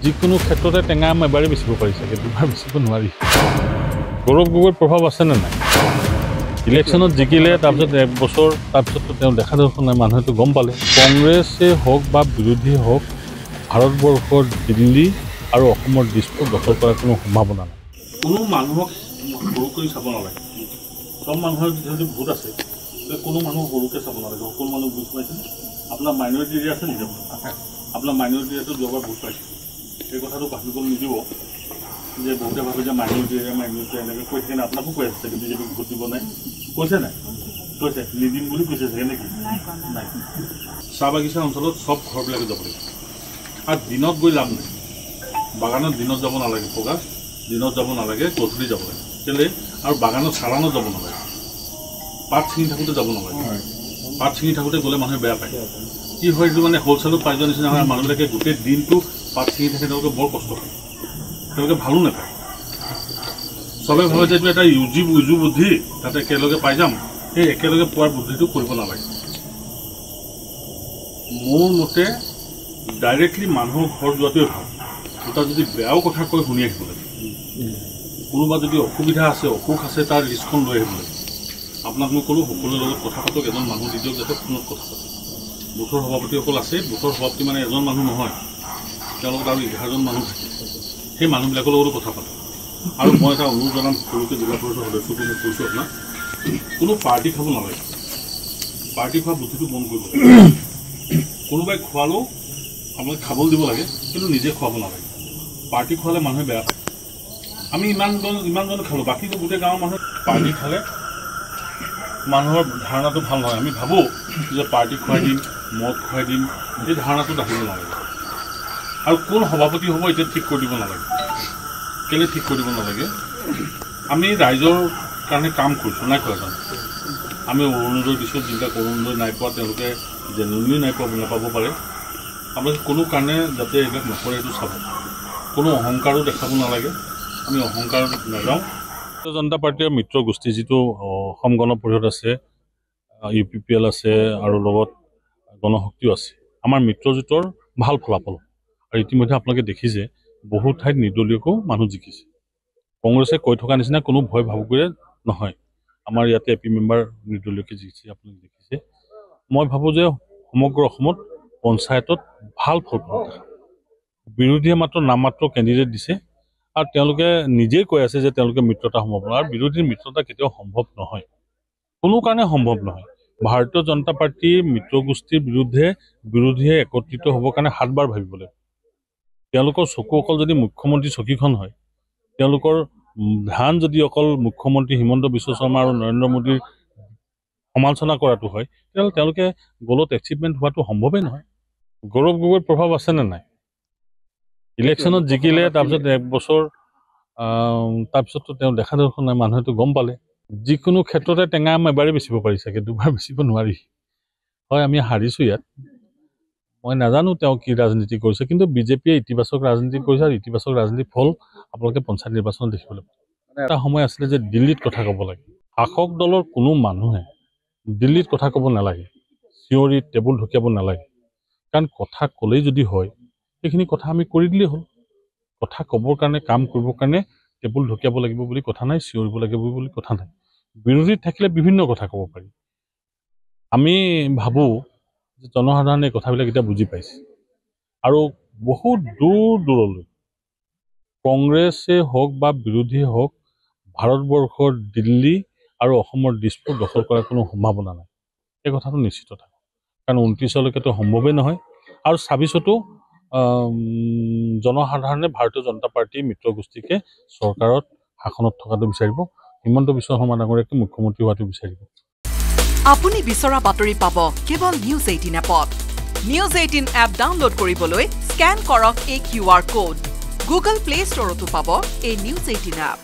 যিকোনো ক্ষেত্ৰতে টেঙা আম এবাৰেই বেচিব পাৰি চাগে, দুবাৰ বেচিব নোৱাৰি। গৌৰৱ গগৈৰ প্ৰভাৱ আছেনে নাই? ইলেকশ্যনত জিকিলে, তাৰপিছত 1 বছৰ তাৰপিছততো তেওঁ দেখা দৰ্শন নাই, মানুহেতো গম পালে। কংগ্ৰেছে হওক বা বিৰোধী হওক, ভাৰতবৰ্ষৰ দিল্লী আৰু অসমৰ দিছপুৰ দখল কৰাৰ কোনো সম্ভাৱনা নাই। কোনো মানুহক সৰু কৰি চাব নালাগে। চব মানুহৰ যিহেতু ভোট আছে, কোনো মানুহ সৰুকৈ চাব নালাগে। সকলো মানুহ বুজ পাইছে। আপোনাৰ মাইনৰিটি এৰিয়া আছে নেকি? আপোনাৰ মাইনৰিটি এৰিয়াটো যোৱাবাৰ ভোট পাইছে। এই কথাটো ভাবিবলৈ নিদিব যে বহুতে ভাবে যে মাইনৰিটি এৰিয়া এনেকৈ কৈ থাকে। আপোনাকো কৈ আছে বিজেপিক ভোট দিব নাই, কৈছে নাই? কৈছে নিদিম বুলি কৈছে চাগে নেকি? নাই। চাহ বাগিচা অঞ্চলত চব ঘৰবিলাকে যাব লাগিব আৰু দিনত গৈ লাভ নাই। বাগানত দিনত যাব নালাগে, পগা দিনত যাব নালাগে, গধূলি যাব লাগে। কেলৈ? আৰু বাগানত চালানত যাব নালাগে, পাত ছিঙি থাকোঁতে যাব নালাগে। পাত ছিঙি থাকোঁতে গ'লে মানুহে বেয়া পায়। কি হয়, এইটো মানে হ'লচেলত পাই যোৱাৰ নিচিনা হয়। মানুহবিলাকে গোটেই দিনটো পাত ছিঙি থাকে, তেওঁলোকে বৰ কষ্ট হয়, তেওঁলোকে ভালো নাপায়। চবে ভাবে যে এইটো এটা উজু বুদ্ধি, তাতে একেলগে পাই যাম। সেই একেলগে পোৱাৰ বুদ্ধিটো কৰিব নালাগে। মোৰ মতে ডাইৰেক্টলি মানুহৰ ঘৰ যোৱাটোৱে ভাল। দুটা যদি বেয়াও কথা কৈ শুনি আহিব লাগে। কোনোবা যদি অসুবিধা আছে, অসুখ আছে, তাৰ লিষ্টখন লৈ আহিব লাগে। আপোনাক মই ক'লোঁ সকলোৰে লগত কথা পাতক, এজন মানুহ দি দিয়ক যাতে ফোনত কথা পাতক। বুথৰ সভাপতিসকল আছে, বুথৰ সভাপতি মানে এজন মানুহ নহয়, তেওঁলোকক আৰু 11জন মানুহ থাকে। সেই মানুহবিলাকৰ লগতো কথা পাতক। আৰু মই এটা অনুৰোধ জনাম সৰুকৈ জিলা পৰিষদৰ সদস্যকো মই কৈছোঁ, আপোনাক কোনো পাৰ্টি খাব নালাগে। পাৰ্টি খোৱা বুদ্ধিটো বন্ধ কৰিব লাগে। কোনোবাই খোৱালেও আপোনাক খাবলৈ দিব লাগে, কিন্তু নিজে খুৱাব নালাগে। পাৰ্টি খোৱালে মানুহে বেয়া পায়। আমি ইমানজন খালোঁ, বাকীটো গোটেই গাঁৱৰ মানুহে পাৰ্টি খালে মানুহৰ ধাৰণাটো ভাল নহয়। আমি ভাবোঁ যে পাৰ্টি খুৱাই দিম, মদ খুৱাই দিম, এই ধাৰণাটো ৰাখিব নালাগে। আৰু কোন সভাপতি হ'ব এতিয়া ঠিক কৰি দিব নালাগে। কেলৈ ঠিক কৰি দিব নালাগে? আমি ৰাইজৰ কাৰণে কাম কৰিছোঁ, নাই কৰা জানো? আমি অৰুণোদয় দিছোঁ, যিবিলাক অৰুণোদয় নাই পোৱা তেওঁলোকে জেনুইনলি নাপাব পাৰে। আপোনালোকে কোনো কাৰণে যাতে এইবিলাক নকৰে সেইটো চাব। কোনো অহংকাৰো দেখাব নালাগে। আমি অহংকাৰত নাযাওঁ। ভাৰতীয় জনতা পাৰ্টীৰ মিত্ৰ গোষ্ঠী যিটো অসম গণ পৰিষদ আছে, UPPL আছে আৰু লগত গণশক্তিও আছে, আমাৰ মিত্ৰজোঁটৰ ভাল ফলাফল। আৰু ইতিমধ্যে আপোনালোকে দেখিছে বহু ঠাইত নিৰ্দলীয়কো মানুহ জিকিছে। কংগ্ৰেছে কৈ থকা নিচিনা কোনো ভয় ভাবুকিৰে নহয়। আমাৰ ইয়াতে AP মেম্বাৰ নিৰ্দলীয়কে জিকিছে, আপোনালোকে দেখিছে। মই ভাবোঁ যে সমগ্ৰ অসমত পঞ্চায়তত ভাল ফলাফল দেখা। বিৰোধীয়ে মাত্ৰ নামমাত্ৰ কেণ্ডিডেট দিছে আৰু তেওঁলোকে নিজেই কৈ আছে যে তেওঁলোকে মিত্ৰতা সম্ভৱ নহয়। আৰু বিৰোধীৰ মিত্ৰতা কেতিয়াও সম্ভৱ নহয়, কোনো কাৰণে সম্ভৱ নহয়। ভাৰতীয় জনতা পাৰ্টীৰ মিত্ৰগোষ্ঠীৰ বিৰুদ্ধে বিৰোধীয়ে একত্ৰিত হ'বৰ কাৰণে 7 বাৰ ভাবিব লাগিব। তেওঁলোকৰ চকু অকল যদি মুখ্যমন্ত্ৰী চকীখন হয়, তেওঁলোকৰ ধ্যান যদি অকল মুখ্যমন্ত্ৰী হিমন্ত বিশ্ব শৰ্মা আৰু নৰেন্দ্ৰ মোদীৰ সমালোচনা কৰাটো হয়, তেতিয়াহ'লে তেওঁলোকে গ'লত এচিভমেণ্ট হোৱাটো সম্ভৱেই নহয়। গৌৰৱ গগৈৰ প্ৰভাৱ আছেনে নাই? ইলেকশ্যনত জিকিলে, তাৰপিছত 1 বছৰ তাৰপিছততো তেওঁ দেখা দৰ্শন নাই, মানুহেতো গম পালে। যিকোনো ক্ষেত্ৰতে টেঙা আম এবাৰেই বেচিব পাৰি চাগে, দুবাৰ বেচিব নোৱাৰি। হয়, আমি হাৰিছোঁ ইয়াত। মই নাজানো তেওঁ কি ৰাজনীতি কৰিছে, কিন্তু বিজেপিয়ে ইতিবাচক ৰাজনীতি কৰিছে আৰু ইতিবাচক ৰাজনীতিৰ ফল আপোনালোকে পঞ্চায়ত নিৰ্বাচনত দেখিবলৈ পাব। এটা সময় আছিলে যে দিল্লীত কথা ক'ব লাগে। শাসক দলৰ কোনো মানুহে দিল্লীত কথা ক'ব নালাগে, চিঞৰি টেবুল ঢকিয়াব নালাগে। কাৰণ কথা ক'লেই যদি হয়, সেইখিনি কথা আমি কৰি দিলেই হ'ল। কথা ক'বৰ কাৰণে, কাম কৰিবৰ কাৰণে টেবুল ঢকিয়াব লাগিব বুলি কথা নাই, চিঞৰিব লাগিব বুলি কথা নাই। বিৰোধীত থাকিলে বিভিন্ন কথা ক'ব পাৰি। আমি ভাবোঁ যে জনসাধাৰণে এই কথাবিলাক এতিয়া বুজি পাইছে আৰু বহুত দূৰলৈ কংগ্ৰেছে হওক বা বিৰোধীয়ে হওক, ভাৰতবৰ্ষৰ দিল্লী আৰু অসমৰ দিছপুৰ দখল কৰাৰ কোনো সম্ভাৱনা নাই। এই কথাটো নিশ্চিত থাকে, কাৰণ 29লৈকেতো সম্ভৱেই নহয়। আৰু 26তো জনসাধাৰণে ভাৰতীয় জনতা পাৰ্টীৰ মিত্ৰগোষ্ঠীকে চৰকাৰত শাসনত থকাটো বিচাৰিব, হিমন্ত বিশ্ব শৰ্মা ডাঙৰীয়াকে মুখ্যমন্ত্ৰী হোৱাটো বিচাৰিব। আপুনি বিচৰা বাতৰি পাব কেৱল নিউজ 18 এপত। নিউজ 18 এপ ডাউনলোড কৰিবলৈ স্কেন কৰক এই QR কোড। গুগল প্লে ষ্টৰতো পাব এই নিউজ 18 এপ।